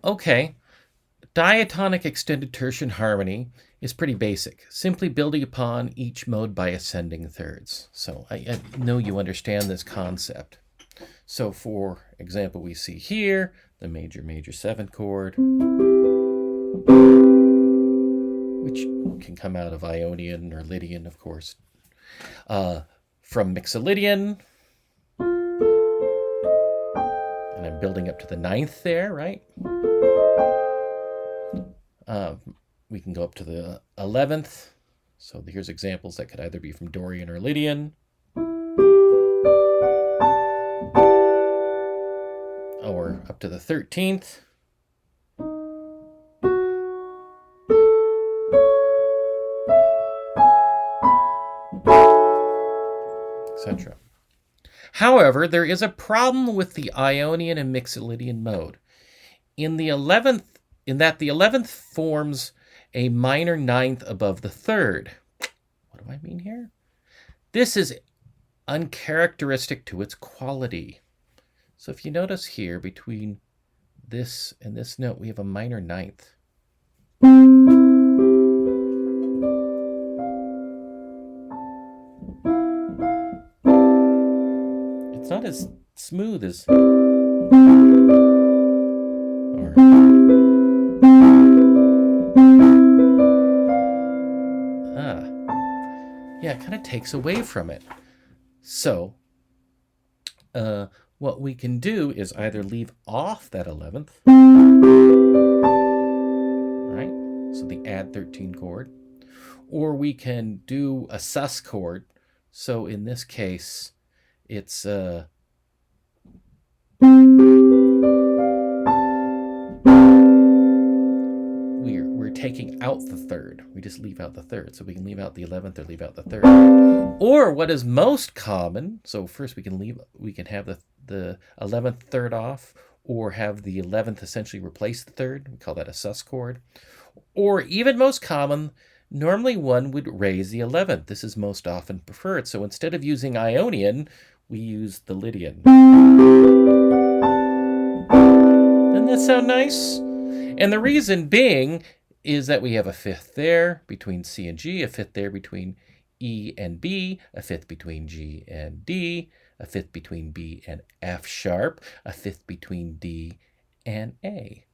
Okay, diatonic extended tertian harmony is pretty basic, simply building upon each mode by ascending thirds. So I know you understand this concept. So for example, we see here the major, major 7th chord, which can come out of Ionian or Lydian, of course. From Mixolydian, and I'm building up to the 9th there, right? We can go up to the 11th. So here's examples that could either be from Dorian or Lydian. Or up to the 13th. Etc. However, there is a problem with the Ionian and Mixolydian mode. In the 11th forms a minor 9th above the 3rd. What do I mean here? This is uncharacteristic to its quality. So if you notice here, between this and this note, we have a minor 9th. It's not as smooth as... Yeah, it kind of takes away from it. So, what we can do is either leave off that 11th, right? So the add 13 chord, or we can do a sus chord. So in this case, it's we're taking out the 3rd. We just leave out the 3rd. So we can leave out the 11th or leave out the 3rd. Or what is most common, so first we can have the 11th 3rd off, or have the 11th essentially replace the 3rd. We call that a sus chord. Or even most common, normally one would raise the 11th. This is most often preferred. So instead of using Ionian, we use the Lydian. Doesn't that sound nice? And the reason being is that we have a 5th there between C and G, a 5th there between E and B, a 5th between G and D, a 5th between B and F sharp, a 5th between D and A.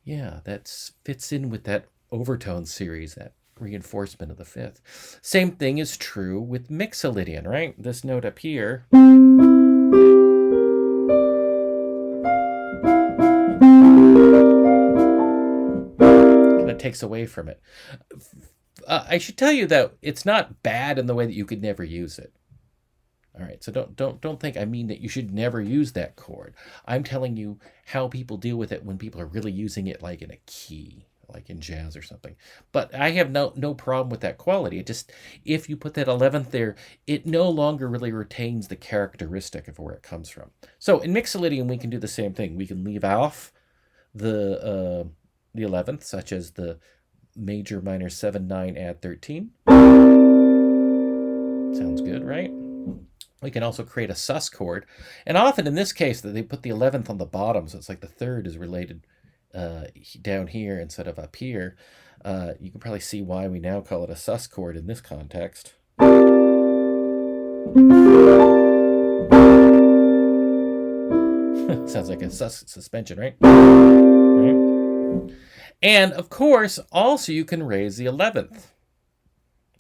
Yeah, that fits in with that overtone series, that reinforcement of the 5th. Same thing is true with Mixolydian, right? This note up here. That takes away from it. I should tell you that it's not bad in the way that you could never use it. All right, so don't think I mean that you should never use that chord. I'm telling you how people deal with it when people are really using it like in a key, like in jazz or something. But I have no problem with that quality. It just, if you put that 11th there, it no longer really retains the characteristic of where it comes from. So in Mixolydian, we can do the same thing. We can leave off the 11th, such as the major minor 7 9 add 13. Sounds good, right? We can also create a sus chord, and often in this case that they put the 11th on the bottom, so it's like the 3rd is related down here instead of up here. You can probably see why we now call it a sus chord in this context. Sounds like a suspension, right? Right? And of course, also you can raise the 11th.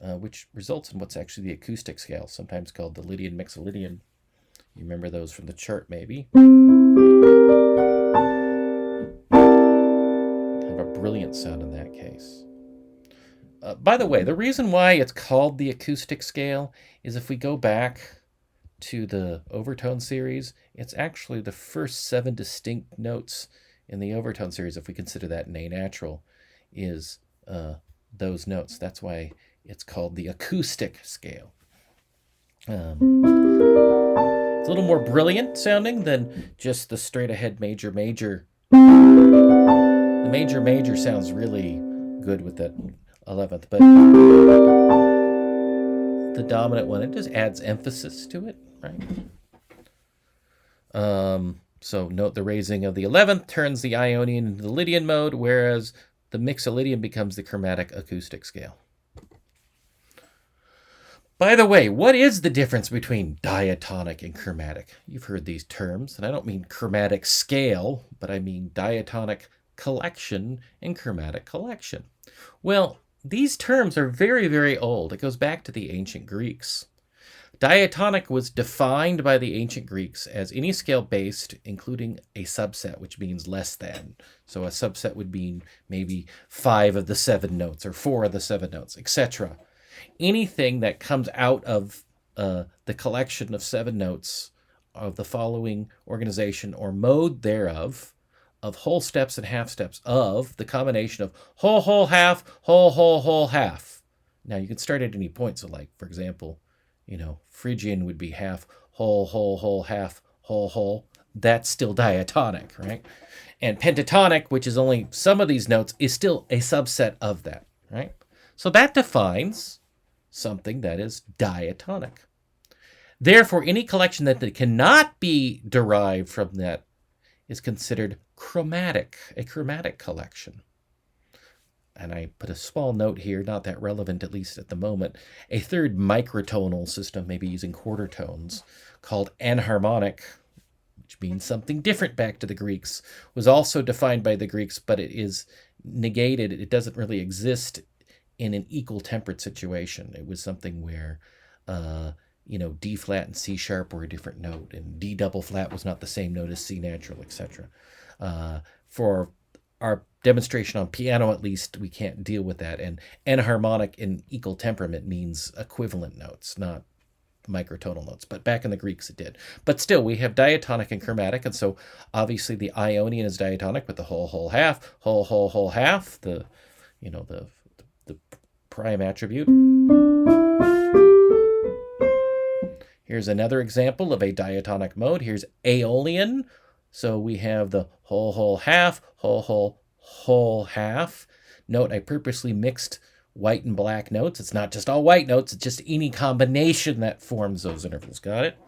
Which results in what's actually the acoustic scale, sometimes called the Lydian Mixolydian. You remember those from the chart, maybe? Kind of a brilliant sound in that case. By the way, the reason why it's called the acoustic scale is if we go back to the overtone series, it's actually the first 7 distinct notes in the overtone series, if we consider that an A natural, is those notes. That's why it's called the acoustic scale. It's a little more brilliant sounding than just the straight ahead major major. The major major sounds really good with that 11th, but the dominant one, it just adds emphasis to it, right? So note the raising of the 11th turns the Ionian into the Lydian mode, whereas the Mixolydian becomes the chromatic acoustic scale. By the way, what is the difference between diatonic and chromatic? You've heard these terms, and I don't mean chromatic scale, but I mean diatonic collection and chromatic collection. Well, these terms are very, very old. It goes back to the ancient Greeks. Diatonic was defined by the ancient Greeks as any scale based, including a subset, which means less than. So a subset would mean maybe 5 of the 7 notes or 4 of the 7 notes, etc. Anything that comes out of the collection of 7 notes of the following organization or mode thereof, of whole steps and half steps, of the combination of whole, whole, half, whole, whole, whole, half. Now you can start at any point. So like, for example, Phrygian would be half, whole, whole, whole, half, whole, whole. That's still diatonic, right? And pentatonic, which is only some of these notes, is still a subset of that, right? So that defines something that is diatonic. Therefore, any collection that cannot be derived from that is considered chromatic, a chromatic collection. And I put a small note here, not that relevant, at least at the moment. A third microtonal system, maybe using quarter tones, called enharmonic, which means something different back to the Greeks, was also defined by the Greeks, but it is negated. It doesn't really exist in an equal temperate situation. It was something where, D flat and C sharp were a different note, and D double flat was not the same note as C natural, etc. For our demonstration on piano, at least, we can't deal with that. And enharmonic in equal temperament means equivalent notes, not microtonal notes. But back in the Greeks, it did. But still, we have diatonic and chromatic, and so obviously the Ionian is diatonic with the whole, whole, half, whole, whole, whole, half, the prime attribute. Here's another example of a diatonic mode. Here's Aeolian. So we have the whole, whole, half, whole, whole, whole, half. Note I purposely mixed white and black notes. It's not just all white notes. It's just any combination that forms those intervals. Got it?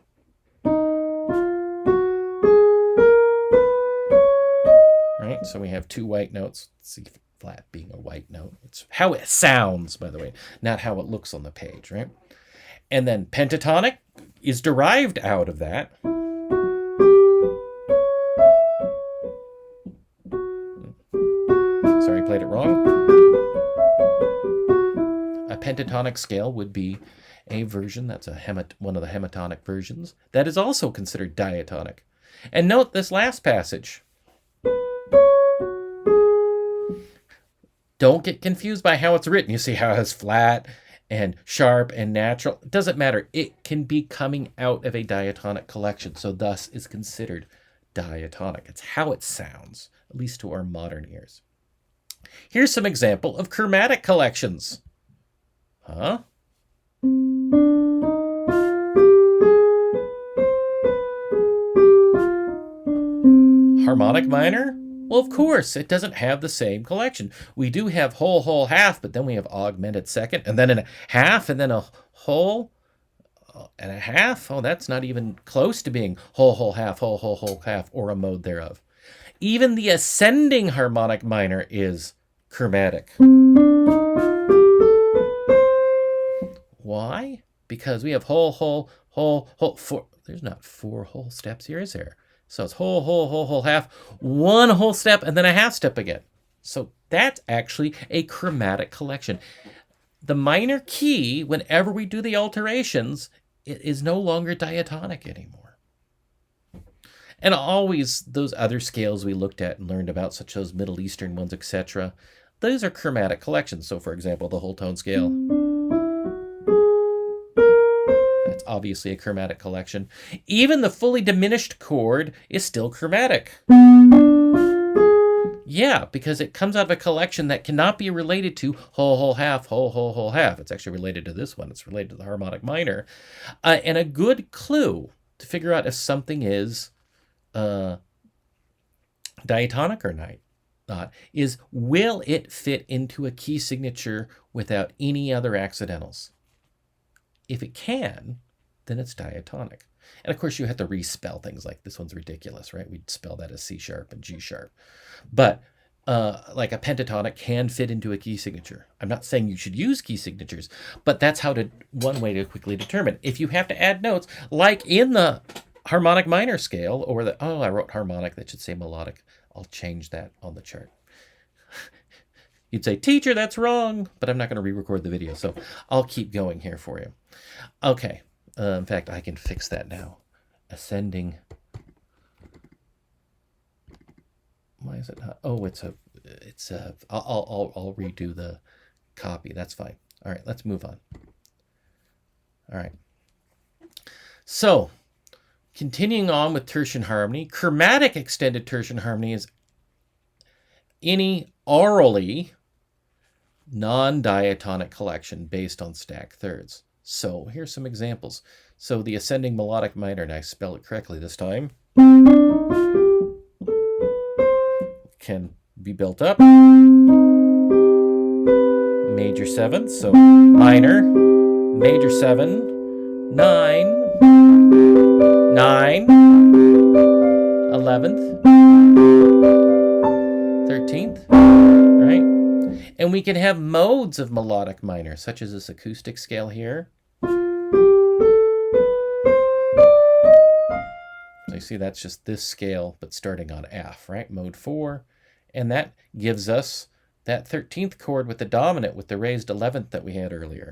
Right, so we have 2 white notes. C flat being a white note. It's how it sounds, by the way, not how it looks on the page, right? And then pentatonic is derived out of that. Sorry, played it wrong. A pentatonic scale would be a version that's one of the hematonic versions that is also considered diatonic. And note this last passage. Don't get confused by how it's written. You see how it has flat and sharp and natural. It doesn't matter. It can be coming out of a diatonic collection, so thus is considered diatonic. It's how it sounds, at least to our modern ears. Here's some example of chromatic collections. Harmonic minor? Well, of course, it doesn't have the same collection. We do have whole, whole, half, but then we have augmented second, and then a half, and then a whole, and a half. Oh, that's not even close to being whole, whole, half, whole, whole, whole, half, or a mode thereof. Even the ascending harmonic minor is chromatic. Why? Because we have whole, whole, whole, whole, 4. There's not 4 whole steps here, is there? So it's whole, whole, whole, whole, half, 1 whole step, and then a half step again. So that's actually a chromatic collection. The minor key, whenever we do the alterations, it is no longer diatonic anymore. And always those other scales we looked at and learned about, such as Middle Eastern ones, etc., those are chromatic collections. So, for example, the whole tone scale. That's obviously a chromatic collection. Even the fully diminished chord is still chromatic. Yeah, because it comes out of a collection that cannot be related to whole, whole, half, whole, whole, whole, half. It's actually related to this one. It's related to the harmonic minor. And a good clue to figure out if something is diatonic or not is, will it fit into a key signature without any other accidentals? If it can, then it's diatonic. And of course, you have to respell things like this one's ridiculous, right? We'd spell that as C sharp and G sharp. But like a pentatonic can fit into a key signature. I'm not saying you should use key signatures, but that's one way to quickly determine. If you have to add notes, like in the harmonic minor scale, or I wrote harmonic, that should say melodic. I'll change that on the chart. You'd say, teacher, that's wrong, but I'm not going to re-record the video, so I'll keep going here for you. Okay, in fact, I can fix that now. Ascending. Why is it not? Oh, I'll redo the copy. That's fine. All right, let's move on. All right. So, continuing on with tertian harmony, chromatic extended tertian harmony is any aurally non-diatonic collection based on stacked thirds. So here's some examples. So the ascending melodic minor, and I spell it correctly this time, can be built up. Major seventh, so minor, major 7, 9, 9, 11th, 13th, right? And we can have modes of melodic minor, such as this acoustic scale here. So you see that's just this scale, but starting on F, right? Mode 4. And that gives us that 13th chord with the dominant with the raised 11th that we had earlier.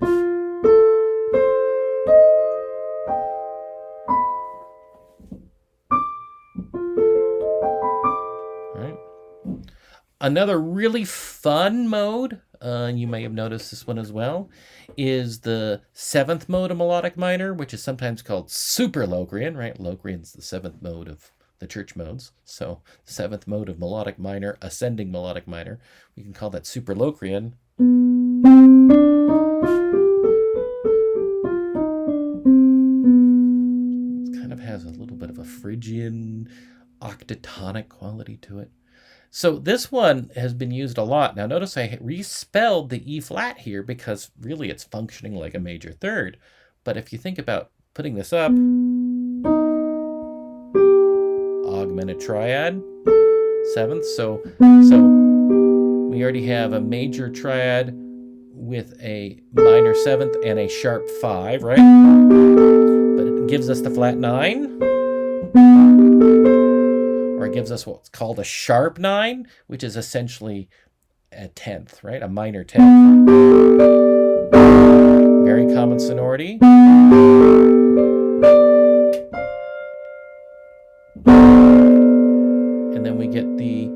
Another really fun mode, and you may have noticed this one as well, is the 7th mode of melodic minor, which is sometimes called super Locrian, right? Locrian's the 7th mode of the church modes. So 7th mode of melodic minor, ascending melodic minor. We can call that super Locrian. It kind of has a little bit of a Phrygian octatonic quality to it. So this one has been used a lot. Now notice I respelled the E flat here because really it's functioning like a major third. But if you think about putting this up, augmented triad, 7th. So we already have a major triad with a minor 7th and a sharp 5, right? But it gives us the flat 9. Or it gives us what's called a sharp 9, which is essentially a 10th, right? A minor 10th. Very common sonority. And then we get the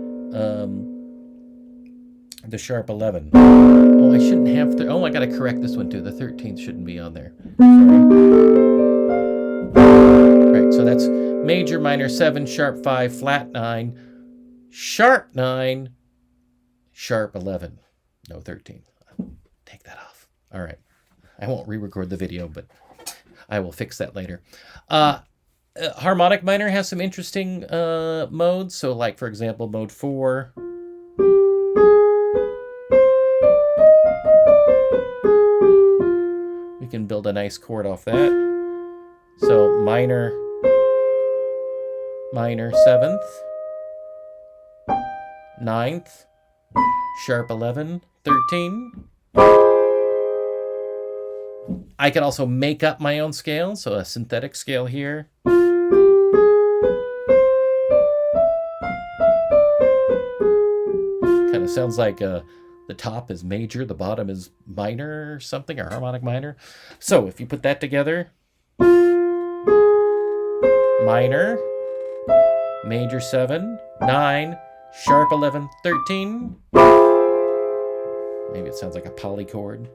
sharp 11. Oh, I shouldn't have... I got to correct this one too. The 13th shouldn't be on there. Sorry. Right, so that's major, minor 7, sharp 5, flat 9, sharp 9, sharp 11. No, 13. Take that off. All right. I won't re-record the video, but I will fix that later. Harmonic minor has some interesting modes. So like, for example, mode 4. We can build a nice chord off that. So minor 7th, 9th, sharp 11, 13. I can also make up my own scale, so a synthetic scale here. Kind of sounds like the top is major, the bottom is minor or something, or harmonic minor. So if you put that together, minor, major 7, 9, sharp 11, 13. Maybe it sounds like a polychord.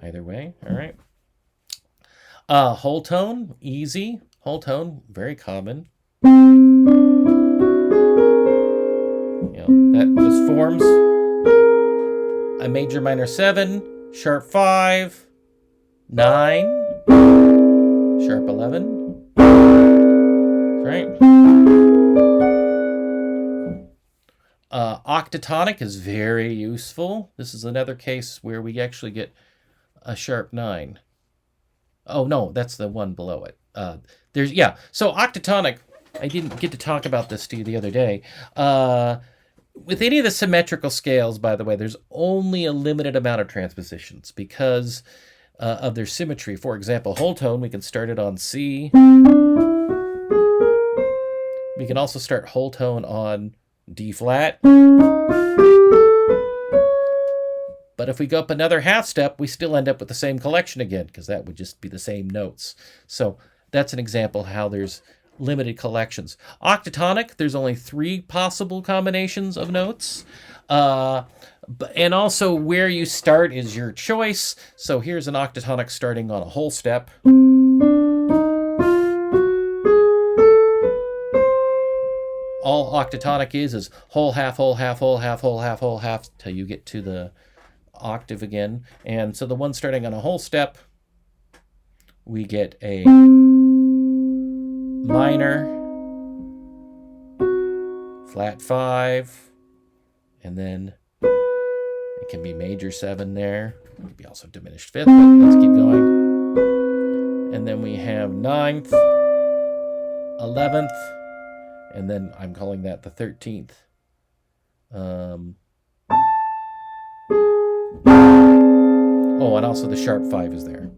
Either way, all right. Whole tone, easy. Whole tone, very common. That just forms a major minor 7, sharp 5, 9, sharp 11. Right? Octatonic is very useful. This is another case where we actually get a sharp 9. Oh, no, that's the one below it. So octatonic, I didn't get to talk about this to you the other day. With any of the symmetrical scales, by the way, there's only a limited amount of transpositions because of their symmetry. For example, whole tone, we can start it on C. We can also start whole tone on D flat. But if we go up another half step, we still end up with the same collection again, because that would just be the same notes. So that's an example how there's limited collections. Octatonic, there's only 3 possible combinations of notes. And also where you start is your choice. So here's an octatonic starting on a whole step. All octatonic is whole half, whole half, whole half, whole half, whole half, till you get to the octave again. And so the one starting on a whole step, we get a minor, flat 5, and then it can be major 7 there. It could be also diminished 5th, but let's keep going. And then we have 9th, 11th, and then I'm calling that the 13th. Oh, and also the sharp 5 is there.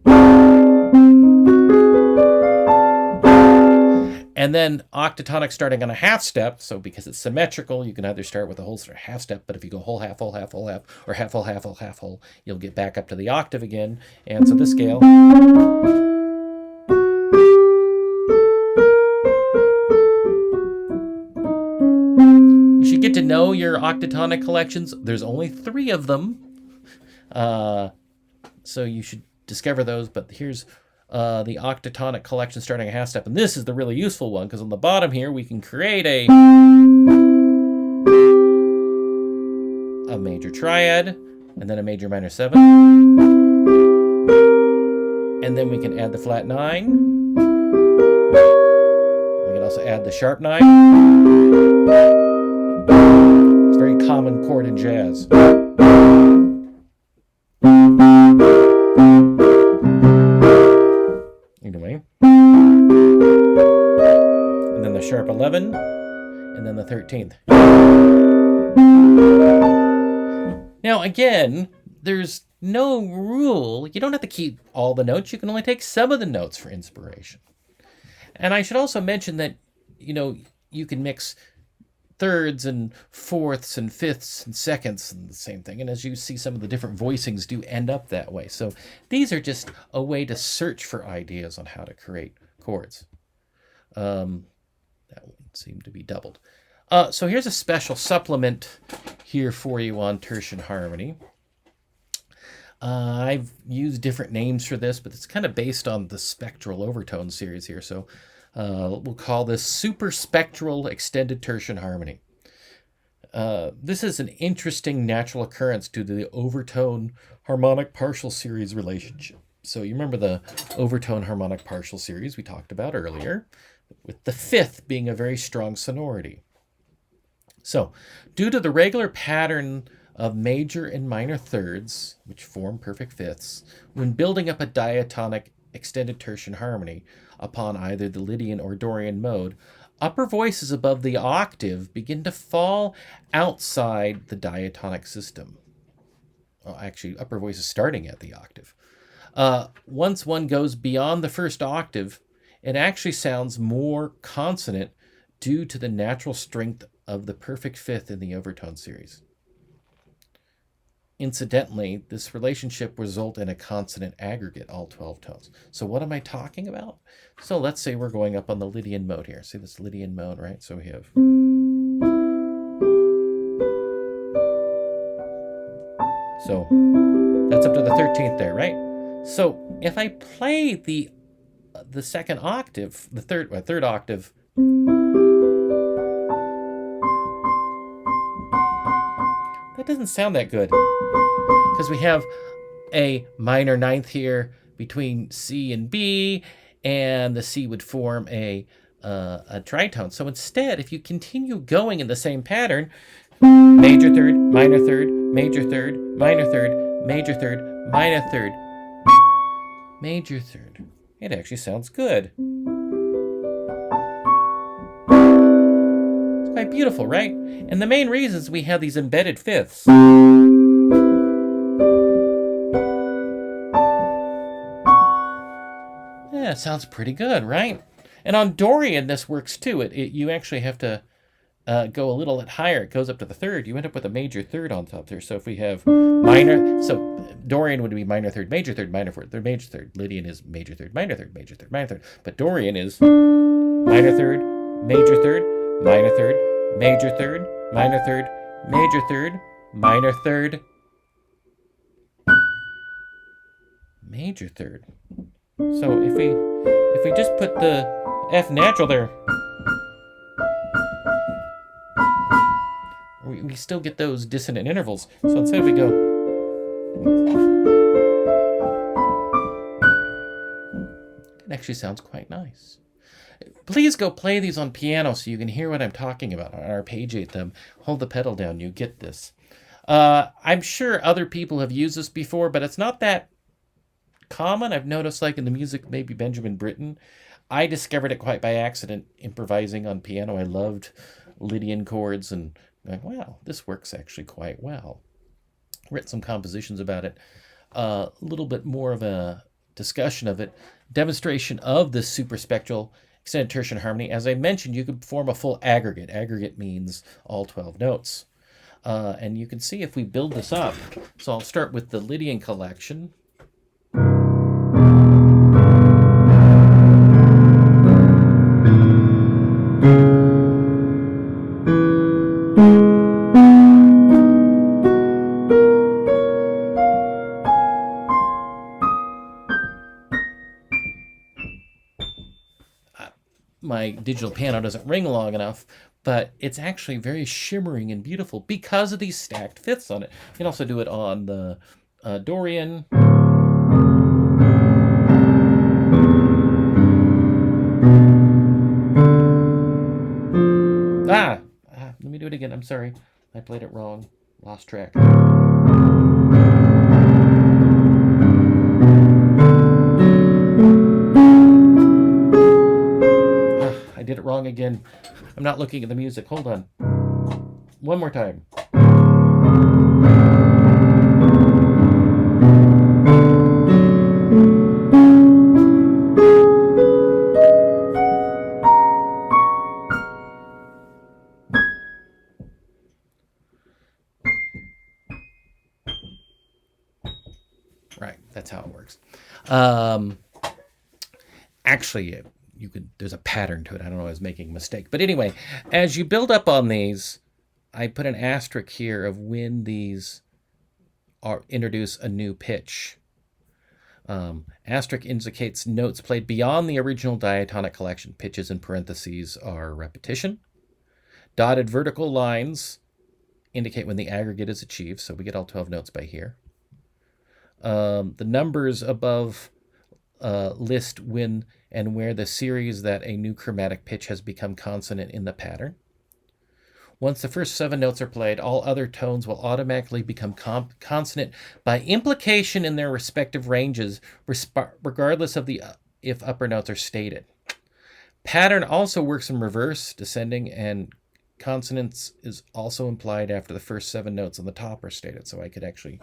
And then octatonic starting on a half step. So because it's symmetrical, you can either start with a whole sort of half step, but if you go whole half, whole half, whole half, or half whole, half whole, half whole, you'll get back up to the octave again. And so this scale, you should get to know your octatonic collections. There's only 3 of them. So you should discover those, but here's the octatonic collection starting a half step, and this is the really useful one, because on the bottom here we can create a major triad, and then a major minor 7, and then we can add the flat 9. We can also add the sharp 9. It's a very common chord in jazz. Anyway, and then the sharp 11, and then the 13th. Now again, there's no rule. You don't have to keep all the notes. You can only take some of the notes for inspiration. And I should also mention that, you can mix thirds and fourths and fifths and seconds and the same thing. And as you see, some of the different voicings do end up that way. So these are just a way to search for ideas on how to create chords. That one seemed to be doubled. So here's a special supplement here for you on tertian harmony. I've used different names for this, but it's kind of based on the spectral overtone series here. So we'll call this super spectral extended tertian harmony. This is an interesting natural occurrence due to the overtone harmonic partial series relationship. So you remember the overtone harmonic partial series we talked about earlier, with the 5th being a very strong sonority. So due to the regular pattern of major and minor thirds, which form perfect 5ths, when building up a diatonic extended tertian harmony upon either the Lydian or Dorian mode, upper voices above the octave begin to fall outside the diatonic system. Well, actually, upper voices starting at the octave. Once one goes beyond the first octave, it actually sounds more consonant due to the natural strength of the perfect 5th in the overtone series. Incidentally, this relationship results in a consonant aggregate, all 12 tones. So what am I talking about? So let's say we're going up on the Lydian mode here. See this Lydian mode, right? So we have... So that's up to the 13th there, right? So if I play the second octave, the third octave, that doesn't sound that good, because we have a minor 9th here between C and B, and the C would form a tritone. So instead, if you continue going in the same pattern, major 3rd, minor 3rd, major 3rd, minor 3rd, major 3rd, minor 3rd, major 3rd, it actually sounds good. beautiful, right? And the main reasons we have these embedded fifths. Yeah, it sounds pretty good, right? And on Dorian, this works too. You actually have to go a little bit higher. It goes up to the third. You end up with a major third on top there. So if we have minor, so Dorian would be minor third, minor fourth, third, major third. Lydian is major third, minor third, major third, minor third. But Dorian is minor third, major third, minor third, major third, minor third, major third, minor third, major third. So if we just put the F natural there, we still get those dissonant intervals. So instead we go, it actually sounds quite nice. Please go play these on piano so you can hear what I'm talking about. Arpeggiate them. Hold the pedal down. You get this. I'm sure other people have used this before, but it's not that common. I've noticed, like in the music, maybe Benjamin Britten. I discovered it quite by accident, improvising on piano. I loved Lydian chords and like, wow, this works actually quite well. Written some compositions about it. A little bit more of a discussion of it. Demonstration of this superspectral extended tertian harmony. As I mentioned, you could form a full aggregate. Aggregate means all 12 notes. And you can see if we build this up. So I'll start with the Lydian collection. My digital piano doesn't ring long enough, but it's actually very shimmering and beautiful because of these stacked fifths on it. You can also do it on the Dorian. Let me do it again. I'm sorry. I played it wrong. Lost track. I did it wrong again. I'm not looking at the music. Hold on. One more time. Right, that's how it works. Actually, there's a pattern to it. I don't know, I was making a mistake. But anyway, as you build up on these, I put an asterisk here of when these introduce a new pitch. Asterisk indicates notes played beyond the original diatonic collection. Pitches in parentheses are repetition. Dotted vertical lines indicate when the aggregate is achieved, so we get all 12 notes by here. The numbers above list when and where the series that a new chromatic pitch has become consonant in the pattern. Once the first 7 notes are played, all other tones will automatically become consonant by implication in their respective ranges, regardless of if upper notes are stated. Pattern also works in reverse, descending, and consonance is also implied after the first 7 notes on the top are stated. So I could actually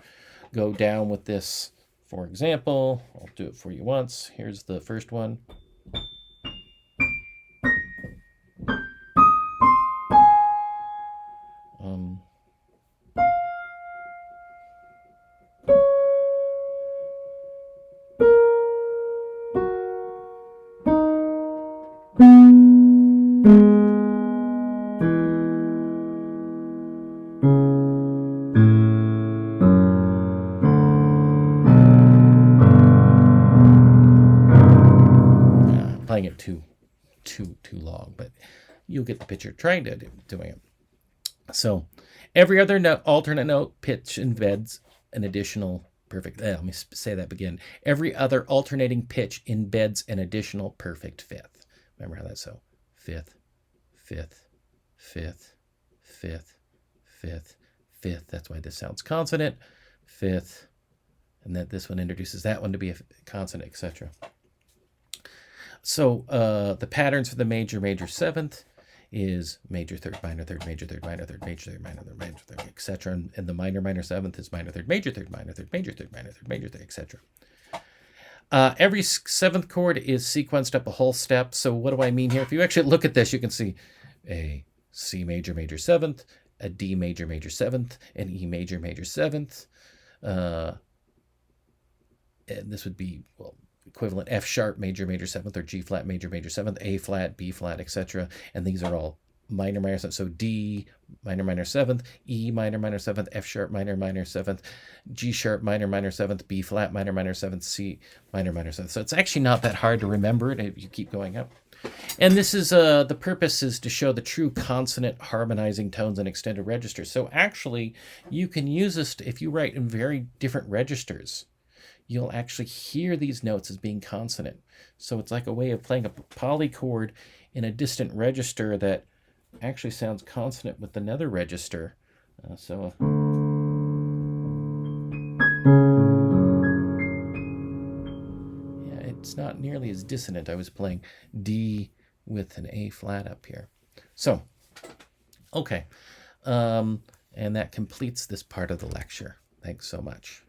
go down with this. For example, I'll do it for you once. Here's the first one. Playing it too long, but you'll get the picture. Trying to doing it. So every other alternate note pitch embeds an additional perfect. Let me say that again. Every other alternating pitch embeds an additional perfect fifth. Remember how that's so? Fifth, fifth, fifth, fifth, fifth, fifth. That's why this sounds consonant. Fifth, and then this one introduces that one to be a consonant, etc. So the patterns for the major seventh is major third, minor third, major third, minor third, major third, minor third, major third, etc. And the minor minor seventh is minor third, major third, minor third, major third, minor third, major third, etc. Every seventh chord is sequenced up a whole step. So what do I mean here? If you actually look at this, you can see a C major major seventh, a D major major seventh, an E major major seventh. And this would be, well, equivalent F sharp major major seventh, or G flat major major seventh, A flat, B flat, etc. And these are all minor minor seventh. So D minor minor seventh, E minor minor seventh, F sharp minor minor seventh, G sharp minor minor seventh, B flat minor minor seventh, C minor minor seventh. So it's actually not that hard to remember it if you keep going up. And this is the purpose is to show the true consonant harmonizing tones in extended registers. So actually, you can use this if you write in very different registers. You'll actually hear these notes as being consonant. So it's like a way of playing a polychord in a distant register that actually sounds consonant with another register. Yeah, it's not nearly as dissonant. I was playing D with an A flat up here. So, okay. And that completes this part of the lecture. Thanks so much.